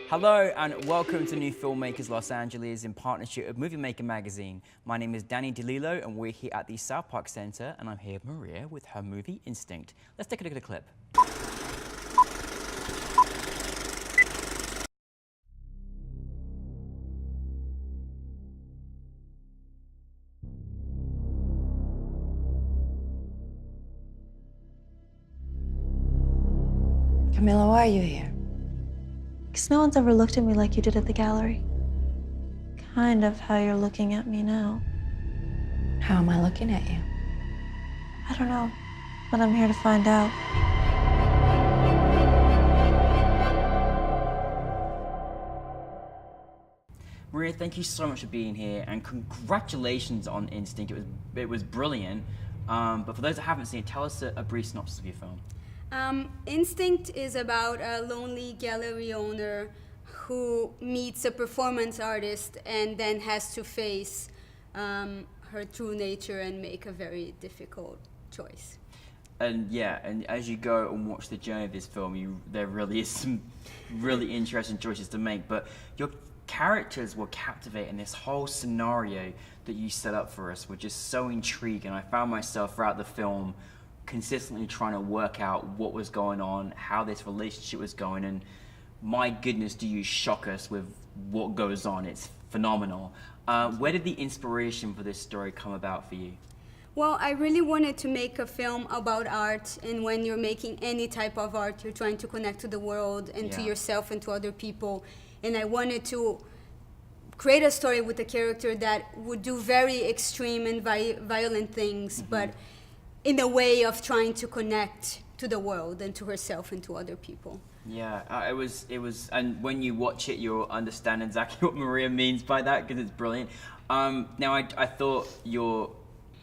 Hello and welcome to New Filmmakers Los Angeles in partnership with Movie Maker magazine. My name is Danny DeLillo and we're here at the South Park Center and I'm here with Maria with her movie Instinct. Let's take a look at the clip. Camilla, why are you here? Because no one's ever looked at me like you did at the gallery. Kind of how you're looking at me now. How am I looking at you? I don't know, but I'm here to find out. Maria, thank you so much for being here and congratulations on Instinct. It was brilliant. But for those that haven't seen it, tell us a brief synopsis of your film. Instinct is about a lonely gallery owner who meets a performance artist and then has to face her true nature and make a very difficult choice. And yeah, and as you go and watch the journey of this film, there really is some really interesting choices to make. But your characters were captivating. This whole scenario that you set up for us were just so intriguing. I found myself throughout the film consistently trying to work out what was going on, how this relationship was going, and my goodness, do you shock us with what goes on. It's phenomenal. Where did the inspiration for this story come about for you? Well, I really wanted to make a film about art, and when you're making any type of art, you're trying to connect to the world and to yourself and to other people. And I wanted to create a story with a character that would do very extreme and violent things, but in a way of trying to connect to the world and to herself and to other people. Yeah, it was, and when you watch it, you'll understand exactly what Maria means by that because it's brilliant. Now, I thought your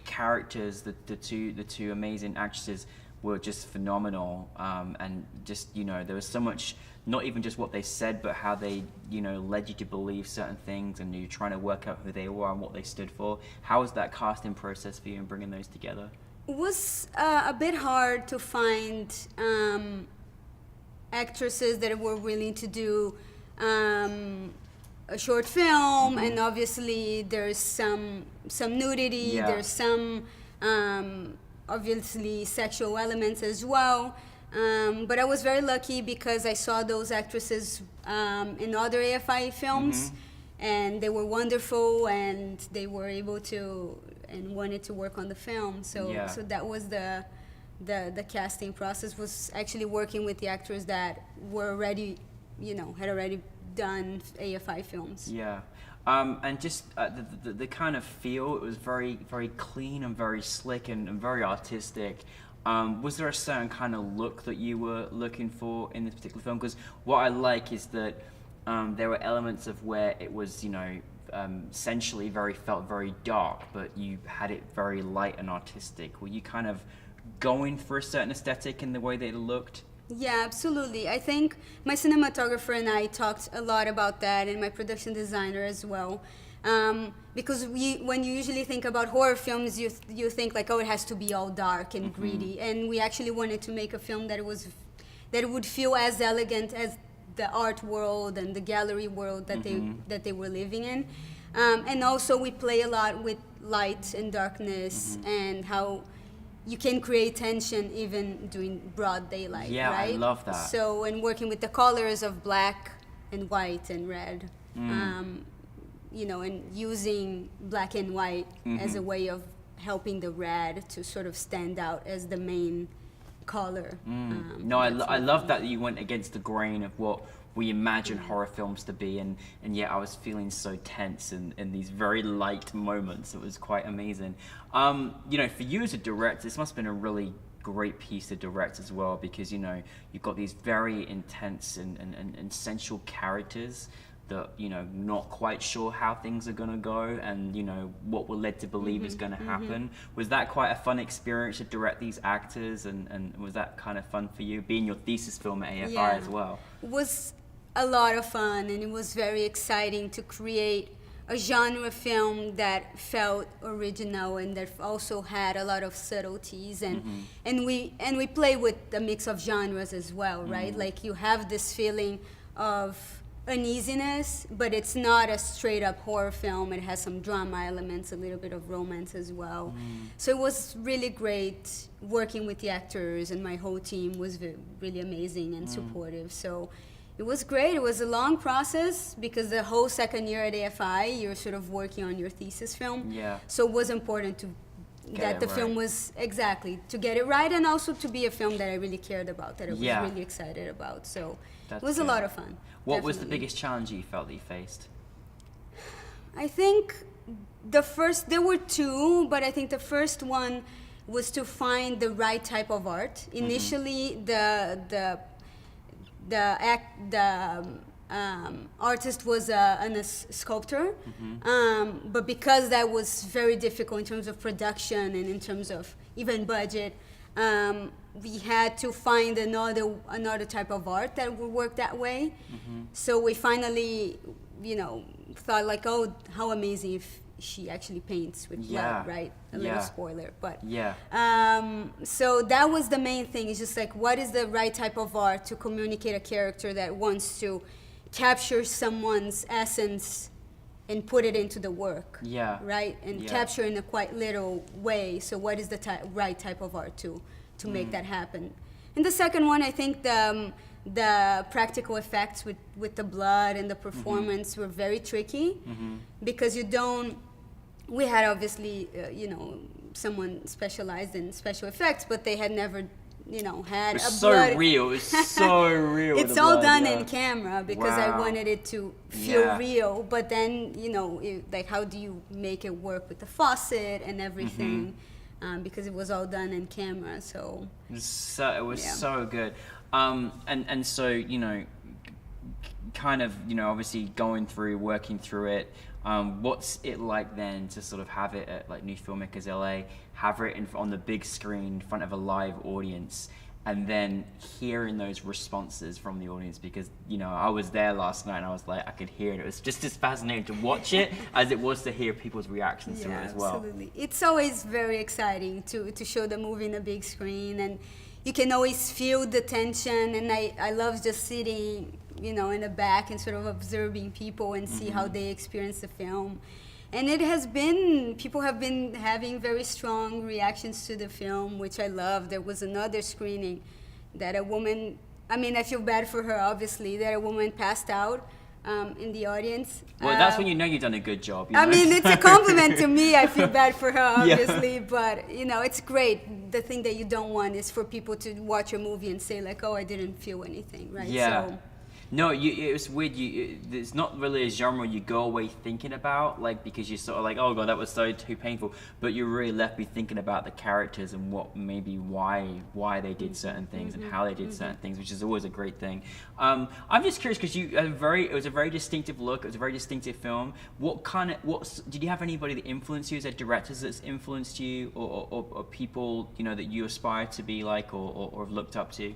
characters, the two amazing actresses, were just phenomenal, and just there was so much, not even just what they said, but how they led you to believe certain things, and you're trying to work out who they were and what they stood for. How was that casting process for you and bringing those together? It was a bit hard to find actresses that were willing to do a short film, and obviously there's some nudity, there's some obviously sexual elements as well. But I was very lucky because I saw those actresses in other AFI films, and they were wonderful, and they were able to and wanted to work on the film. So that was the casting process, was actually working with the actors that were already, had already done AFI films. Yeah. And just the kind of feel, it was very, very clean and very slick and very artistic. Was there a certain kind of look that you were looking for in this particular film? Because what I like is that there were elements of where it was, essentially felt very dark, but you had it very light and artistic. Were you kind of going for a certain aesthetic in the way that it looked? Yeah, absolutely. I think my cinematographer and I talked a lot about that, and my production designer as well. Because when you usually think about horror films, you think like, oh, it has to be all dark and gritty. And we actually wanted to make a film that would feel as elegant as the art world and the gallery world that they were living in. And also we play a lot with light and darkness and how you can create tension even during broad daylight, right? I love that. So, and working with the colors of black and white and red, and using black and white as a way of helping the red to sort of stand out as the main color. No, I love that you went against the grain of what we imagine horror films to be, and yet I was feeling so tense in these very light moments. It was quite amazing. For you as a director, this must have been a really great piece to direct as well, because you've got these very intense and sensual characters that not quite sure how things are going to go, and what we're led to believe is going to happen. Was that quite a fun experience to direct these actors, and was that kind of fun for you, being your thesis film at AFI as well? It was a lot of fun, and it was very exciting to create a genre film that felt original and that also had a lot of subtleties, and we play with a mix of genres as well, right? Like you have this feeling of uneasiness, but it's not a straight up horror film. It has some drama elements, a little bit of romance as well. So it was really great working with the actors, and my whole team was really amazing and supportive. So it was great. It was a long process because the whole second year at AFI, you're sort of working on your thesis film. Yeah. So it was important to that the film was to get it right, and also to be a film that I really cared about, that I was really excited about. So it was a lot of fun. What was the biggest challenge you felt that you faced? I think there were two, but I think the first one was to find the right type of art. Initially, the artist was a sculptor, but because that was very difficult in terms of production and in terms of even budget, we had to find another type of art that would work that way. So we finally, thought like, oh, how amazing if she actually paints with blood, right? A little spoiler, but so that was the main thing. It's just like, what is the right type of art to communicate a character that wants to capture someone's essence and put it into the work, right? And capture in a quite literal way. So what is the right type of art to make that happen? And the second one, I think the practical effects with the blood and the performance were very tricky because we had obviously, someone specialized in special effects, but they had never had It's a so blood. real. It's so real. It's all done in camera because I wanted it to feel real. But then, like, how do you make it work with the faucet and everything? Because it was all done in camera. So it was so good. And so, kind of, obviously working through it. What's it like then to sort of have it at like New Filmmakers LA, have it on the big screen in front of a live audience, and then hearing those responses from the audience? Because I was there last night and I was like, I could hear it. It was just as fascinating to watch it as it was to hear people's reactions to it as well. Absolutely. It's always very exciting to show the movie in a big screen, and you can always feel the tension. And I love just sitting in the back and sort of observing people and see how they experience the film. And people have been having very strong reactions to the film, which I love. There was another screening that a woman, I feel bad for her, obviously, that a woman passed out in the audience. Well, that's when you've done a good job. It's a compliment to me. I feel bad for her, obviously, but it's great. The thing that you don't want is for people to watch a movie and say like, oh, I didn't feel anything, right? Yeah. So, no, it was weird. It's not really a genre you go away thinking about, like, because you're sort of like, oh god, that was so too painful. But you really left me thinking about the characters and why they did certain things and how they did certain things, which is always a great thing. I'm just curious because it was a very distinctive look. It was a very distinctive film. Did you have anybody that influenced you? Is there directors that's influenced you, or people that you aspire to be like, or have looked up to?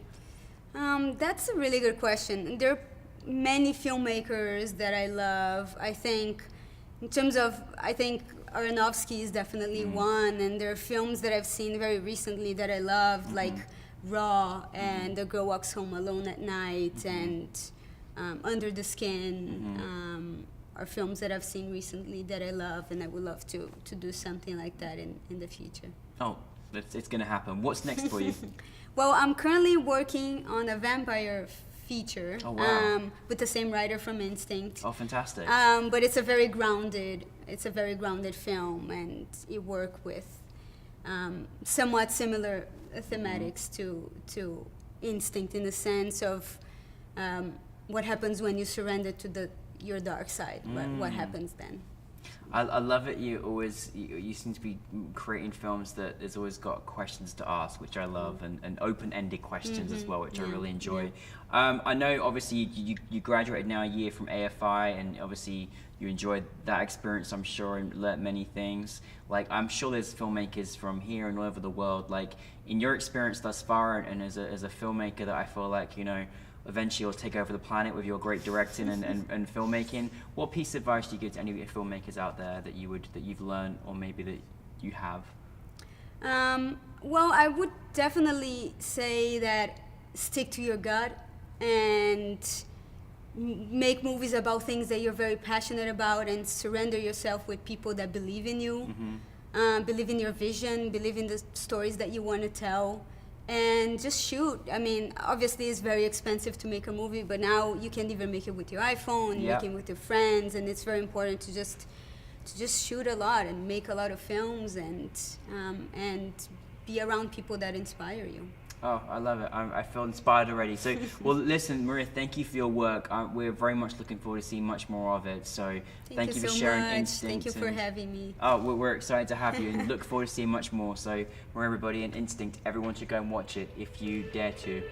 That's a really good question. There are many filmmakers that I love. I think, in terms of, Aronofsky is definitely one, and there are films that I've seen very recently that I loved, like Raw and The Girl Walks Home Alone at Night and Under the Skin are films that I've seen recently that I love, and I would love to do something like that in the future. Oh, it's going to happen. What's next for you? Well, I'm currently working on a vampire feature with the same writer from Instinct. Oh, fantastic! But it's a very grounded film, and it works with somewhat similar thematics to Instinct, in the sense of what happens when you surrender to your dark side. What happens then? I love it. You seem to be creating films that has always got questions to ask, which I love, and open-ended questions as well, which I really enjoy. I know, obviously, you graduated now a year from AFI, and obviously you enjoyed that experience, I'm sure, and learnt many things. Like, I'm sure there's filmmakers from here and all over the world. Like, in your experience thus far, and as a filmmaker, that I feel like eventually you'll take over the planet with your great directing and filmmaking. What piece of advice do you give to any of your filmmakers out there that you've learned, or maybe that you have? Well, I would definitely say that stick to your gut and make movies about things that you're very passionate about and surrender yourself with people that believe in you, believe in your vision, believe in the stories that you want to tell, and just shoot. I mean, obviously it's very expensive to make a movie, but now you can even make it with your iPhone, Yeah. make it with your friends, and it's very important to just shoot a lot and make a lot of films and be around people that inspire you. Oh, I love it. I feel inspired already. So, well, listen, Maria, thank you for your work. We're very much looking forward to seeing much more of it. So, thank you for so sharing much. Instinct. Thank you for and- having me. Oh, we're excited to have you and look forward to seeing much more. So, for everybody in Instinct, everyone should go and watch it if you dare to.